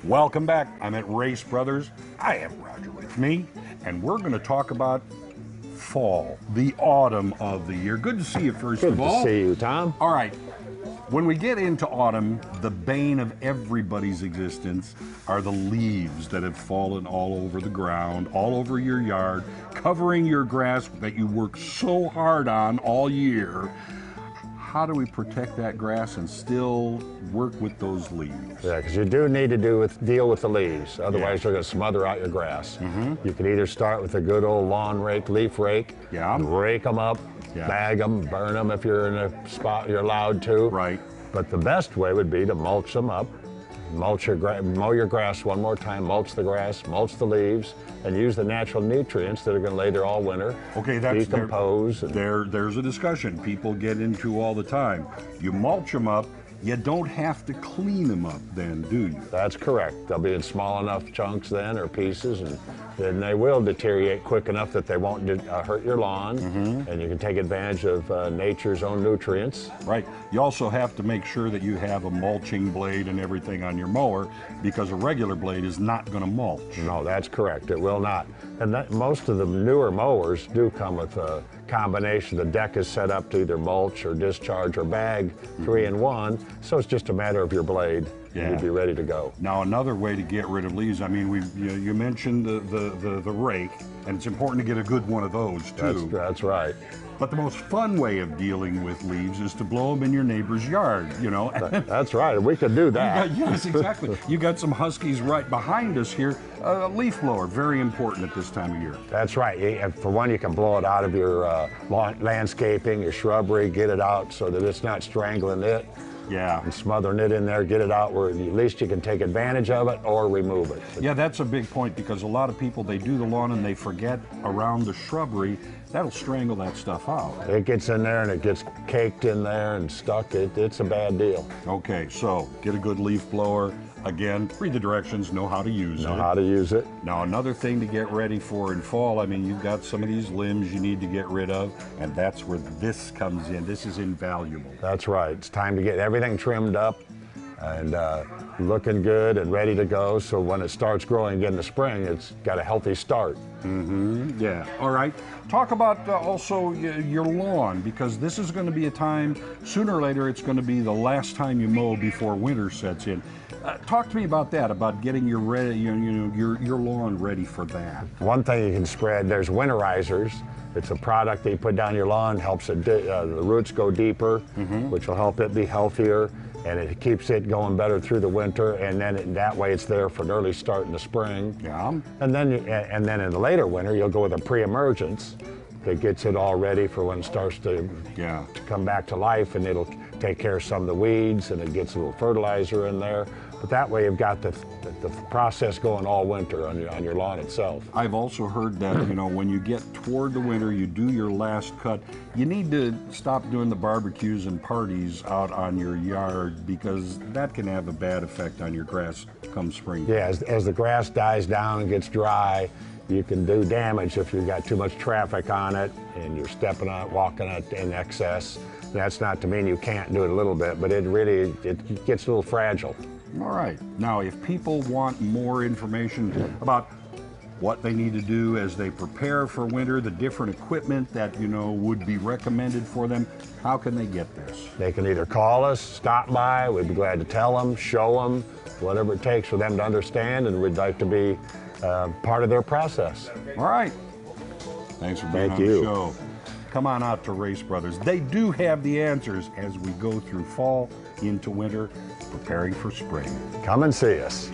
Welcome back. I'm at Race Brothers. I have Roger with me, and we're going to talk about fall, the autumn of the year. Good to see you, first of all. Good to see you, Tom. All right. When we get into autumn, the bane of everybody's existence are the leaves that have fallen all over the ground, all over your yard, covering your grass that you work so hard on all year. How do we protect that grass and still work with those leaves? Yeah, because you do need to deal with the leaves. Otherwise, they're going to smother out your grass. You can either start with a good old lawn rake, leaf rake, rake them up, bag them, burn them if you're in a spot you're allowed to. Right. But the best way would be to mulch them up, mow your grass one more time, mulch the grass, mulch the leaves, and use the natural nutrients that are going to lay there all winter. Okay, that's decompose. There's a discussion people get into all the time. You mulch them up, you don't have to clean them up then, do you? That's correct. They'll be in small enough chunks then, or pieces, and then they will deteriorate quick enough that they won't hurt your lawn, and you can take advantage of nature's own nutrients. Right. You also have to make sure that you have a mulching blade and everything on your mower, because a regular blade is not going to mulch. No, that's correct. It will not. And most of the newer mowers do come with a combination. The deck is set up to either mulch or discharge or bag, 3-in-1. So it's just a matter of your blade. Yeah. You'd be ready to go. Now, another way to get rid of leaves, I mean, you mentioned the rake, and it's important to get a good one of those too. That's right. But the most fun way of dealing with leaves is to blow them in your neighbor's yard, you know. That's right. We could do that. Yes, exactly. You got some huskies right behind us here. A leaf blower, very important at this time of year. That's right. For one, you can blow it out of your landscaping, your shrubbery, get it out so that it's not strangling it. Yeah. And smothering it in there, get it out where at least you can take advantage of it or remove it. Yeah, that's a big point, because a lot of people, they do the lawn and they forget around the shrubbery. That'll strangle that stuff out. It gets in there and it gets caked in there and stuck. It's a bad deal. Okay, so get a good leaf blower. Again, read the directions, know how to use it. Know how to use it. Now, another thing to get ready for in fall, I mean, you've got some of these limbs you need to get rid of, and that's where this comes in. This is invaluable. That's right. It's time to get everything trimmed up and looking good and ready to go, so when it starts growing again in the spring, it's got a healthy start. Yeah. All right. Talk about also your lawn, because this is going to be a time, sooner or later, it's going to be the last time you mow before winter sets in. Talk to me about that, about getting your lawn ready for that. One thing you can spread, there's winterizers. It's a product that you put down your lawn, helps the roots go deeper, which will help it be healthier, and it keeps it going better through the winter, and then that way it's there for an early start in the spring. Yeah. And then in the later winter, you'll go with a Preemergence that gets it all ready for when it starts to come back to life, and it'll take care of some of the weeds, and it gets a little fertilizer in there. But that way you've got the process going all winter on your lawn itself. I've also heard that, when you get toward the winter, you do your last cut. You need to stop doing the barbecues and parties out on your yard, because that can have a bad effect on your grass come spring. Yeah, as the grass dies down and gets dry, you can do damage if you've got too much traffic on it and you're stepping on it, walking on it in excess. That's not to mean you can't do it a little bit, but it gets a little fragile. All right. Now, if people want more information about what they need to do as they prepare for winter, the different equipment that, would be recommended for them, how can they get this? They can either call us, stop by, we'd be glad to tell them, show them, whatever it takes for them to understand, and we'd like to be part of their process. All right. Thanks for being on the show. Come on out to Race Brothers. They do have the answers as we go through fall into winter, preparing for spring. Come and see us.